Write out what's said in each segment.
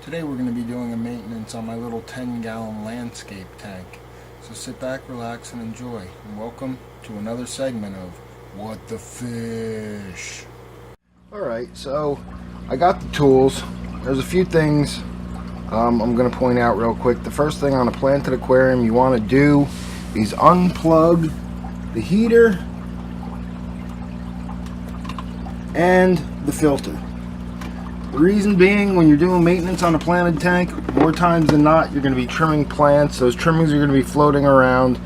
Today we're going to be doing a maintenance on my little 10-gallon landscape tank. So sit back, relax, and enjoy. And welcome to another segment of What the Fish. Alright, so I got the tools. There's a few things I'm going to point out real quick. The first thing on a planted aquarium you want to do is unplug the heater and the filter. The reason being, when you're doing maintenance on a planted tank, more times than not, you're going to be trimming plants. Those trimmings are going to be floating around.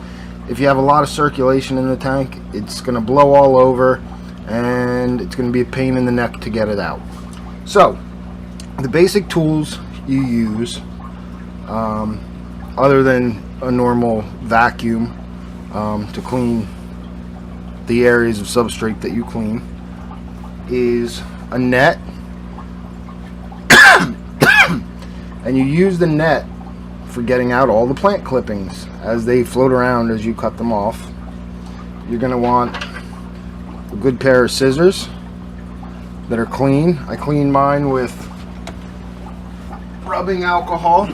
If you have a lot of circulation in the tank, it's going to blow all over, and it's going to be a pain in the neck to get it out. So, the basic tools you use, other than a normal vacuum to clean the areas of substrate that you clean, is a net. And you use the net for getting out all the plant clippings as they float around as you cut them off. You're going to want a good pair of scissors that are clean. I clean mine with rubbing alcohol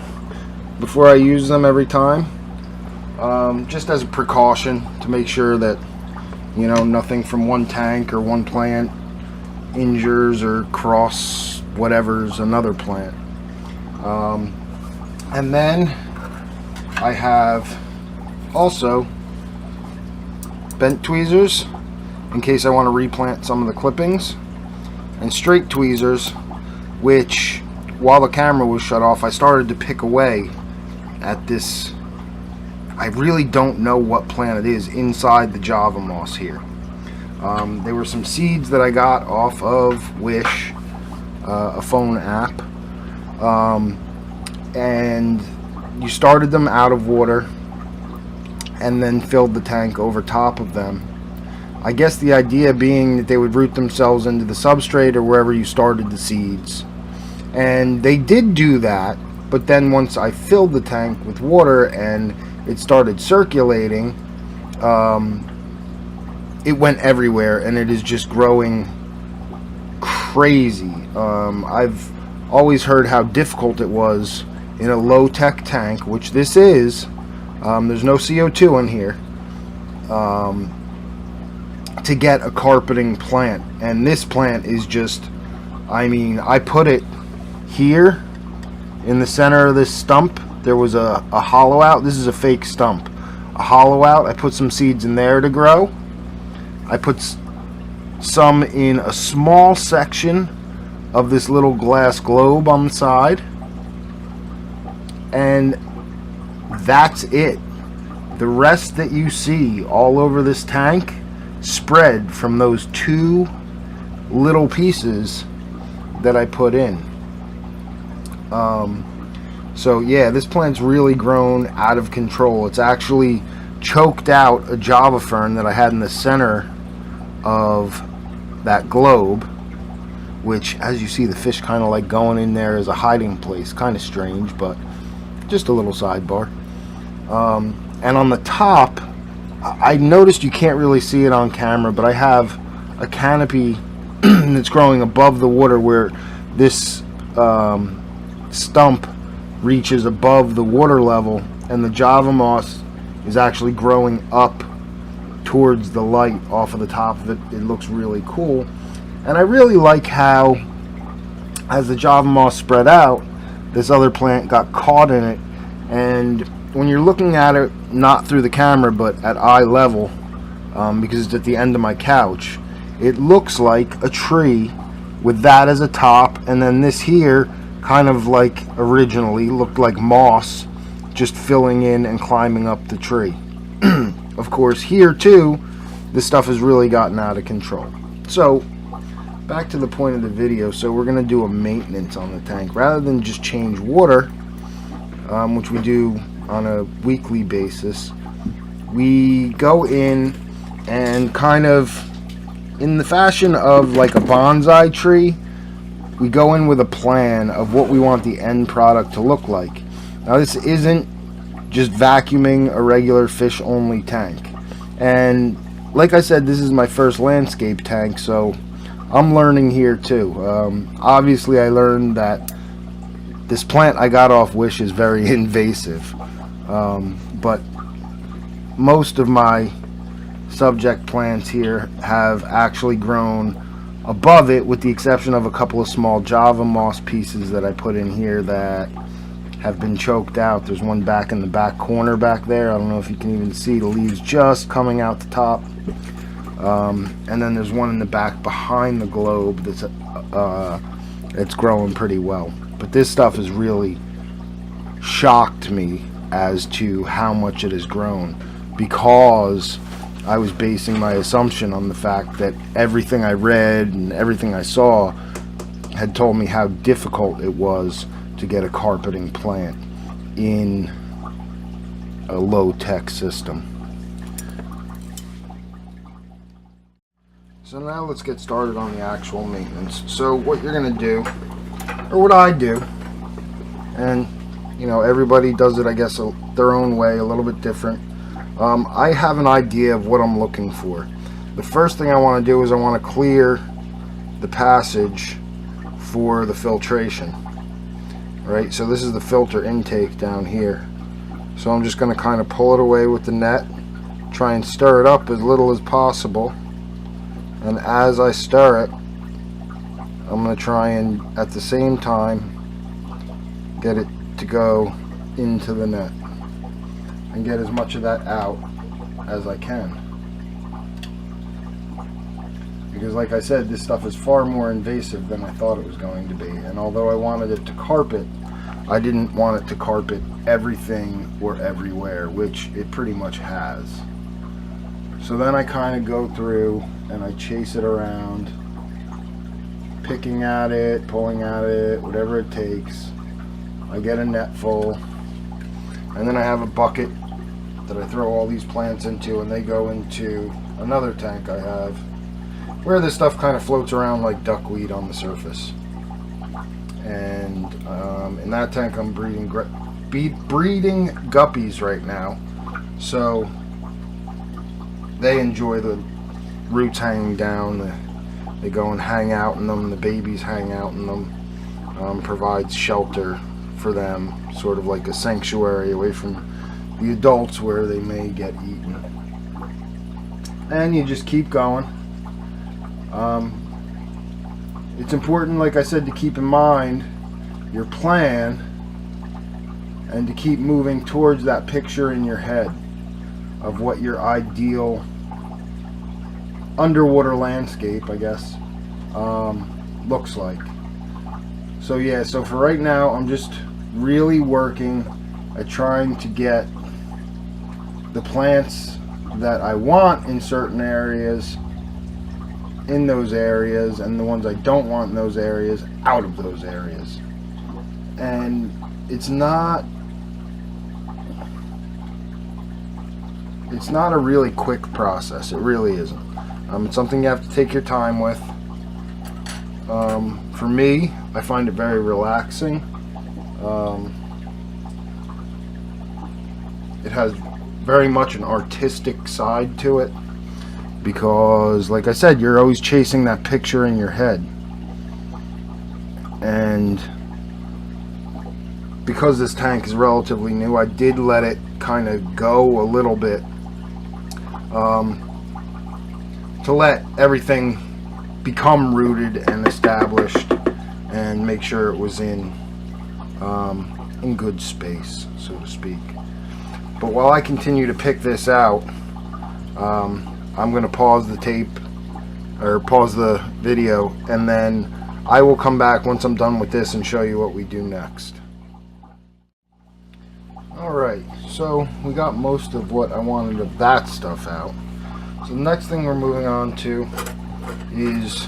before I use them every time, just as a precaution to make sure that, you know, nothing from one tank or one plant injures or cross whatever's another plant. And then I have also bent tweezers in case I want to replant some of the clippings, and straight tweezers, which while the camera was shut off I started to pick away at this. I really don't know what plant it is inside the Java moss here. There were some seeds that I got off of Wish, a phone app, and you started them out of water and then filled the tank over top of them. I guess the idea being that they would root themselves into the substrate or wherever you started the seeds, and they did do that. But then once I filled the tank with water and it started circulating, it went everywhere, and it is just growing crazy. I've always heard how difficult it was in a low-tech tank, which this is. There's no CO2 in here, to get a carpeting plant. And this plant is just, I mean, I put it here in the center of this stump. There was a hollow out. This is a fake stump. A hollow out. I put some seeds in there to grow. I put some in a small section of this little glass globe on the side, and that's it. The rest that you see all over this tank spread from those two little pieces that I put in. So yeah, this plant's really grown out of control. It's actually choked out a Java fern that I had in the center of that globe, which, as you see, the fish kind of like going in there as a hiding place. Kind of strange, but just a little sidebar. And on the top, I noticed you can't really see it on camera, but I have a canopy that's growing above the water where this stump reaches above the water level, and the Java moss is actually growing up towards the light off of the top of it. It looks really cool, and I really like how, as the Java moss spread out, this other plant got caught in it. And when you're looking at it, not through the camera but at eye level, because it's at the end of my couch, it looks like a tree with that as a top, and then this here kind of like originally looked like moss just filling in and climbing up the tree. Of course, here too, this stuff has really gotten out of control. So back to the point of the video. So we're going to do a maintenance on the tank rather than just change water, which we do on a weekly basis. We go in and kind of, in the fashion of like a bonsai tree, we go in with a plan of what we want the end product to look like. Now, this isn't just vacuuming a regular fish only tank, and like I said, this is my first landscape tank, so I'm learning here too. Obviously I learned that This plant I got off Wish is very invasive, but most of my subject plants here have actually grown above it, with the exception of a couple of small Java moss pieces that I put in here that have been choked out. There's one back in the back corner back there. I don't know if you can even see the leaves just coming out the top. And then there's one in the back behind the globe that's it's growing pretty well. But this stuff has really shocked me as to how much it has grown, because I was basing my assumption on the fact that everything I read and everything I saw had told me how difficult it was to get a carpeting plant in a low-tech system. So now let's get started on the actual maintenance. So what you're going to do, or what I do, and you know, everybody does it, I guess, their own way, a little bit different. I have an idea of what I'm looking for. The first thing I want to do is I want to clear the passage for the filtration. Right, so this is the filter intake down here. So I'm just going to kind of pull it away with the net, try and stir it up as little as possible. And as I stir it, I'm going to try and at the same time get it to go into the net and get as much of that out as I can. Because like I said, this stuff is far more invasive than I thought it was going to be. And although I wanted it to carpet, I didn't want it to carpet everything or everywhere, which it pretty much has. So then I kind of go through and I chase it around, picking at it, pulling at it, whatever it takes. I get a net full, and then I have a bucket that I throw all these plants into, and they go into another tank I have, where this stuff kind of floats around like duckweed on the surface. And in that tank I'm breeding guppies right now, so they enjoy the roots hanging down. They go and hang out in them, the babies hang out in them, provides shelter for them, sort of like a sanctuary away from the adults where they may get eaten. And you just keep going. It's important, like I said, to keep in mind your plan and to keep moving towards that picture in your head of what your ideal underwater landscape, I guess, looks like. So yeah, so for right now I'm just really working at trying to get the plants that I want in certain areas in those areas, and the ones I don't want in those areas out of those areas. And it's not a really quick process. It really isn't. It's something you have to take your time with. For me, I find it very relaxing. It has very much an artistic side to it, because like I said, you're always chasing that picture in your head. And because this tank is relatively new, I did let it kind of go a little bit, to let everything become rooted and established and make sure it was in good space, so to speak. But while I continue to pick this out, I'm going to pause the tape, or pause the video, and then I will come back once I'm done with this and show you what we do next. Alright, so we got most of what I wanted of that stuff out. So the next thing we're moving on to is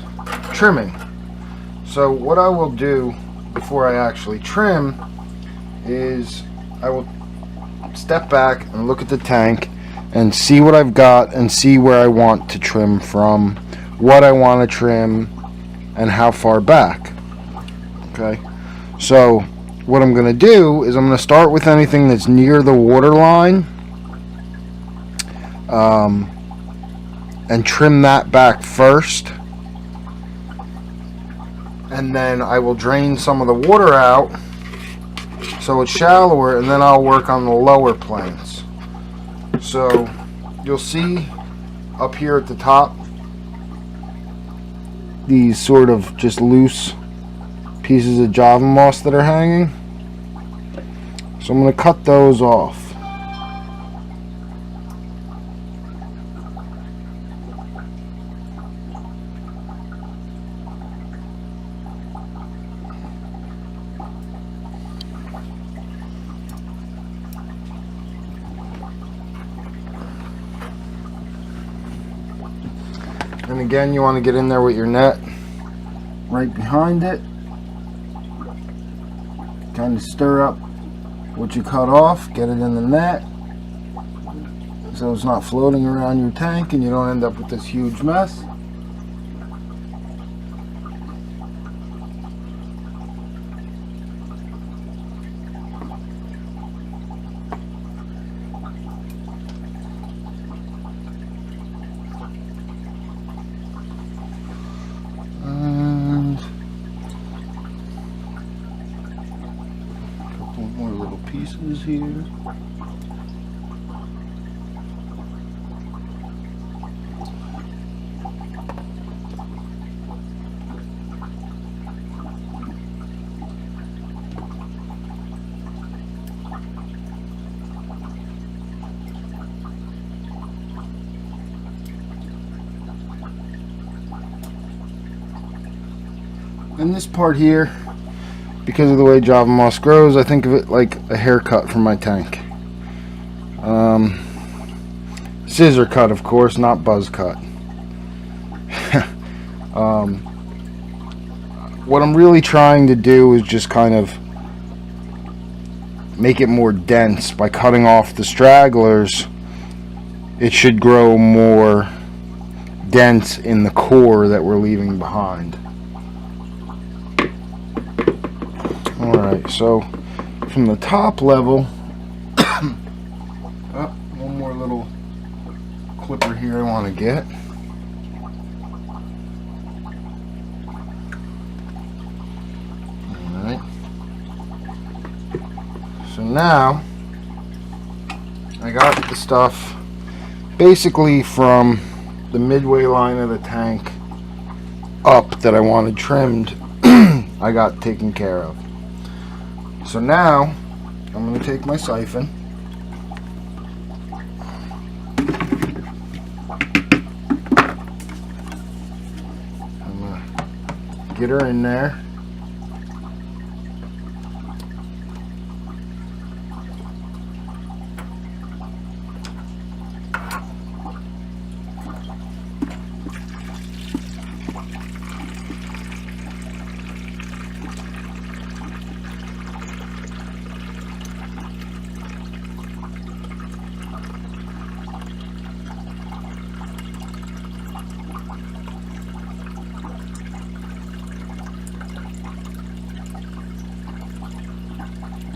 trimming. So what I will do before I actually trim is I will step back and look at the tank and see what I've got and see where I want to trim from, what I want to trim, and how far back. Okay, so what I'm going to do is I'm going to start with anything that's near the water line, and trim that back first, and then I will drain some of the water out so it's shallower, and then I'll work on the lower plants. So you'll see up here at the top these sort of just loose pieces of Java moss that are hanging. So I'm going to cut those off. And again, you want to get in there with your net right behind it. Kind of stir up what you cut off, get it in the net so it's not floating around your tank and you don't end up with this huge mess. More little pieces here. And this part here, because of the way Java moss grows, I think of it like a haircut from my tank. Scissor cut, of course, not buzz cut. What I'm really trying to do is just kind of make it more dense. By cutting off the stragglers, it should grow more dense in the core that we're leaving behind. Alright, so from the top level, one more little clipper here I want to get. Alright, so now I got the stuff basically from the midway line of the tank up that I wanted trimmed. I got taken care of. So now I'm going to take my siphon, I'm going to get her in there,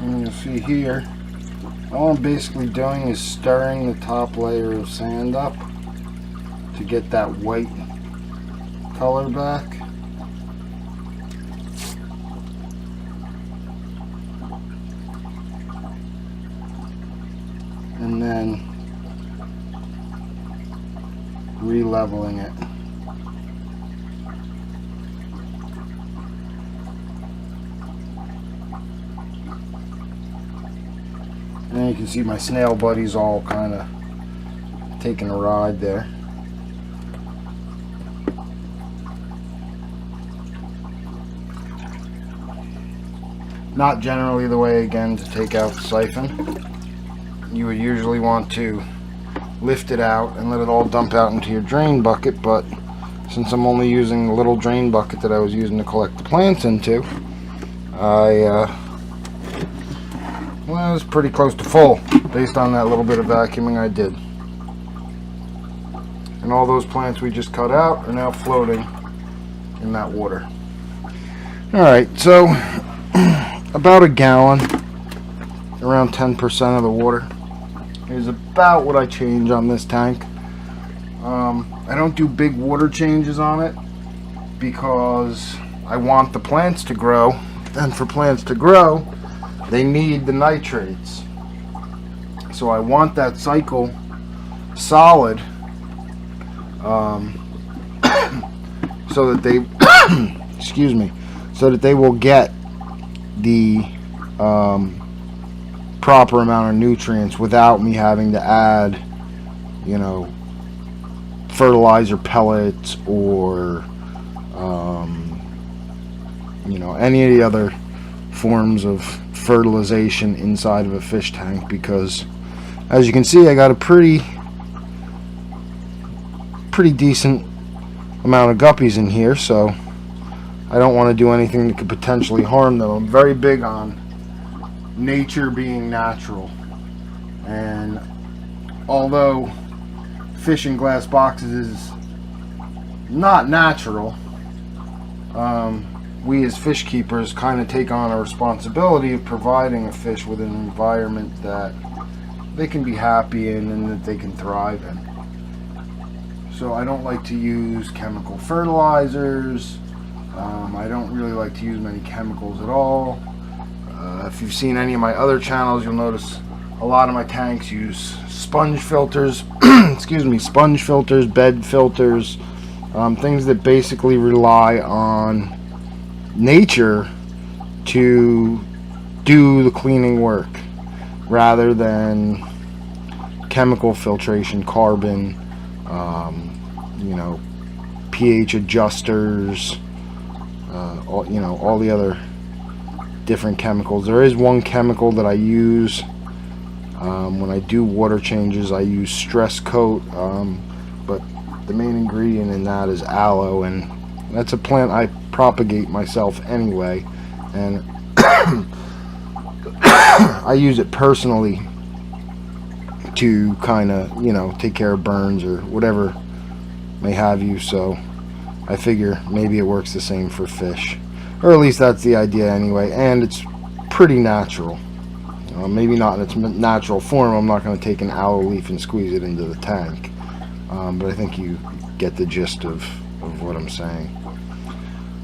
and you'll see here, all I'm basically doing is stirring the top layer of sand up to get that white color back. And then re-leveling it. And you can see my snail buddies all kind of taking a ride there. Not generally the way, again, to take out the siphon. You would usually want to lift it out and let it all dump out into your drain bucket, but since I'm only using the little drain bucket that I was using to collect the plants into, well, it was pretty close to full based on that little bit of vacuuming I did. And all those plants we just cut out are now floating in that water. Alright, so about a gallon, around 10% of the water, is about what I change on this tank. I don't do big water changes on it because I want the plants to grow, and for plants to grow they need the nitrates. So I want that cycle solid, so that they excuse me, so that they will get the proper amount of nutrients without me having to add, you know, fertilizer pellets or you know, any of the other forms of fertilization inside of a fish tank, because as you can see, I got a pretty decent amount of guppies in here, so I don't want to do anything that could potentially harm them. I'm very big on nature being natural, and although fish in glass boxes is not natural, we as fish keepers kind of take on a responsibility of providing a fish with an environment that they can be happy in and that they can thrive in. So I don't like to use chemical fertilizers. I don't really like to use many chemicals at all. If you've seen any of my other channels, you'll notice a lot of my tanks use sponge filters, excuse me, sponge filters, bed filters, things that basically rely on nature to do the cleaning work rather than chemical filtration, carbon, you know, pH adjusters, you know, all the other different chemicals. There is one chemical that I use when I do water changes. I use Stress Coat, but the main ingredient in that is aloe, and that's a plant I propagate myself anyway, and I use it personally to kind of, you know, take care of burns or whatever may have you. So I figure maybe it works the same for fish, or at least that's the idea anyway, and it's pretty natural. Maybe not in its natural form. I'm not going to take an aloe leaf and squeeze it into the tank, but I think you get the gist of what I'm saying.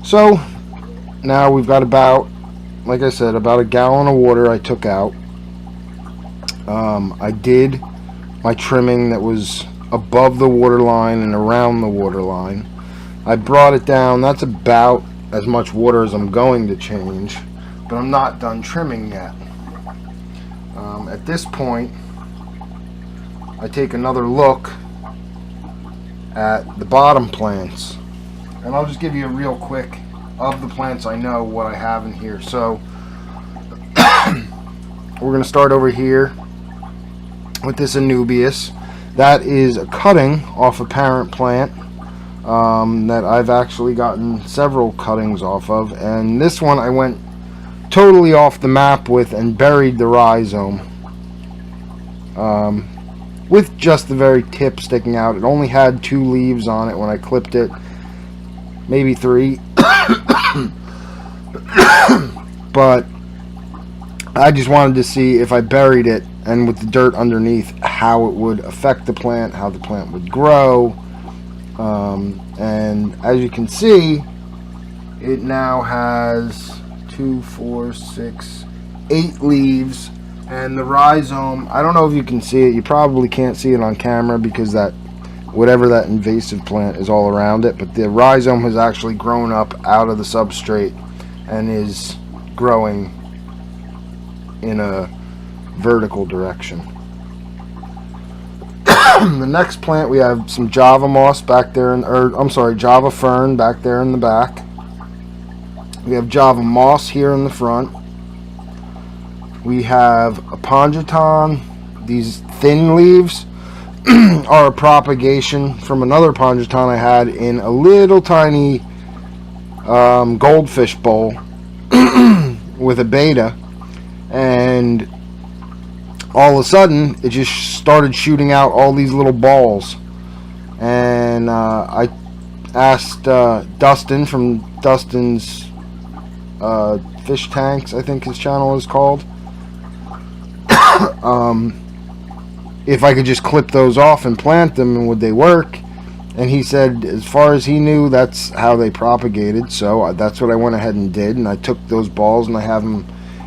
So now we've got about, like I said, about a gallon of water I took out. I did my trimming that was above the water line and around the water line. I brought it down. That's about as much water as I'm going to change, but I'm not done trimming yet. At this point, I take another look at the bottom plants, and I'll just give you a real quick of the plants I know what I have in here. So we're going to start over here with this Anubias. That is a cutting off a parent plant that I've actually gotten several cuttings off of, and this one I went totally off the map with and buried the rhizome with just the very tip sticking out. It only had 2 leaves on it when I clipped it, maybe 3. But I just wanted to see if I buried it and with the dirt underneath how it would affect the plant, how the plant would grow. And as you can see, it now has 2, 4, 6, 8 leaves, and the rhizome, I don't know if you can see it. You probably can't see it on camera because that whatever that invasive plant is all around it, but the rhizome has actually grown up out of the substrate and is growing in a vertical direction. The next plant, we have some Java moss back there, Java fern back there in the back. We have Java moss here in the front. We have a Pongeton. These thin leaves are a propagation from another Pongeton I had in a little tiny goldfish bowl with a beta, and all of a sudden it just started shooting out all these little balls. And I asked Dustin from Dustin's Fish Tanks, I think his channel is called, if I could just clip those off and plant them and would they work. And he said as far as he knew, that's how they propagated. So that's what I went ahead and did, and I took those balls and I have them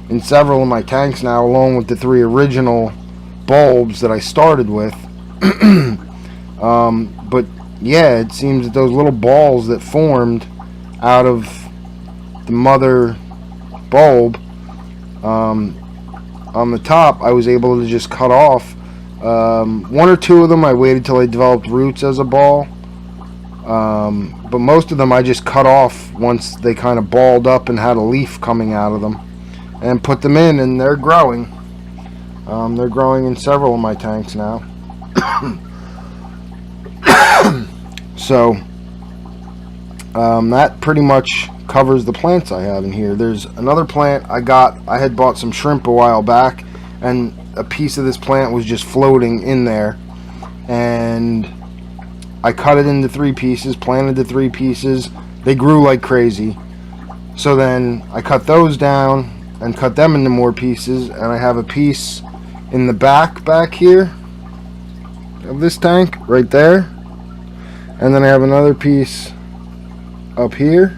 in several of my tanks now, along with the 3 original bulbs that I started with. But yeah, it seems that those little balls that formed out of the mother bulb on the top, I was able to just cut off. 1 or 2 of them I waited till they developed roots as a ball, but most of them I just cut off once they kind of balled up and had a leaf coming out of them, and put them in, and they're growing. They're growing in several of my tanks now. So that pretty much covers the plants I have in here. There's another plant I had bought some shrimp a while back, and a piece of this plant was just floating in there, and I cut it into 3 pieces, planted the 3 pieces. They grew like crazy. So then I cut those down and cut them into more pieces, and I have a piece in the back here of this tank right there, and then I have another piece up here,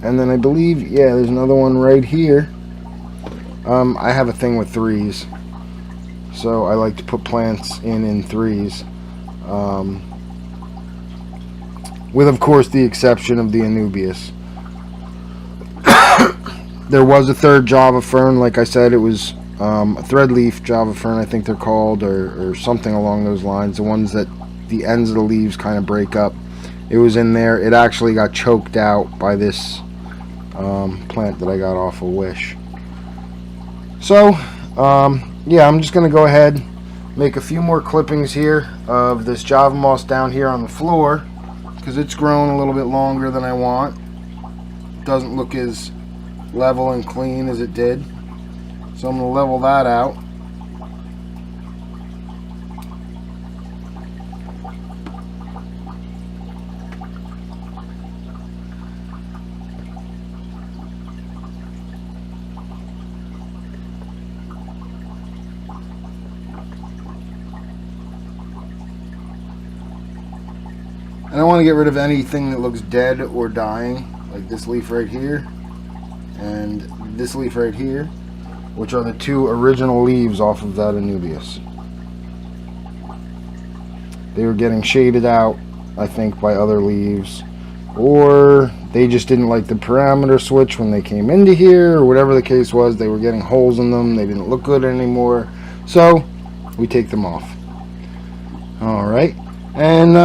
and then I believe, yeah, there's another one right here. I have a thing with 3s, so I like to put plants in 3s, with of course the exception of the Anubias. There was a 3rd Java fern, like I said. It was a threadleaf Java fern, I think they're called, or something along those lines, the ones that the ends of the leaves kind of break up. It was in there. It actually got choked out by this plant that I got off of Wish. So yeah, I'm just gonna go ahead, make a few more clippings here of this Java moss down here on the floor, because it's grown a little bit longer than I want. It doesn't look as level and clean as it did, so I'm gonna level that out. And I want to get rid of anything that looks dead or dying, like this leaf right here and this leaf right here, which are the 2 original leaves off of that Anubias. They were getting shaded out, I think, by other leaves, or they just didn't like the parameter switch when they came into here, or whatever the case was. They were getting holes in them, they didn't look good anymore, so we take them off. Alright, and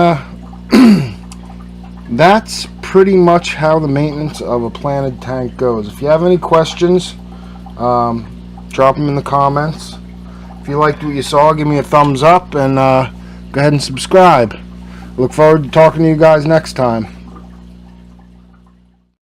that's pretty much how the maintenance of a planted tank goes. If you have any questions, drop them in the comments. If you liked what you saw, give me a thumbs up, and go ahead and subscribe. Look forward to talking to you guys next time.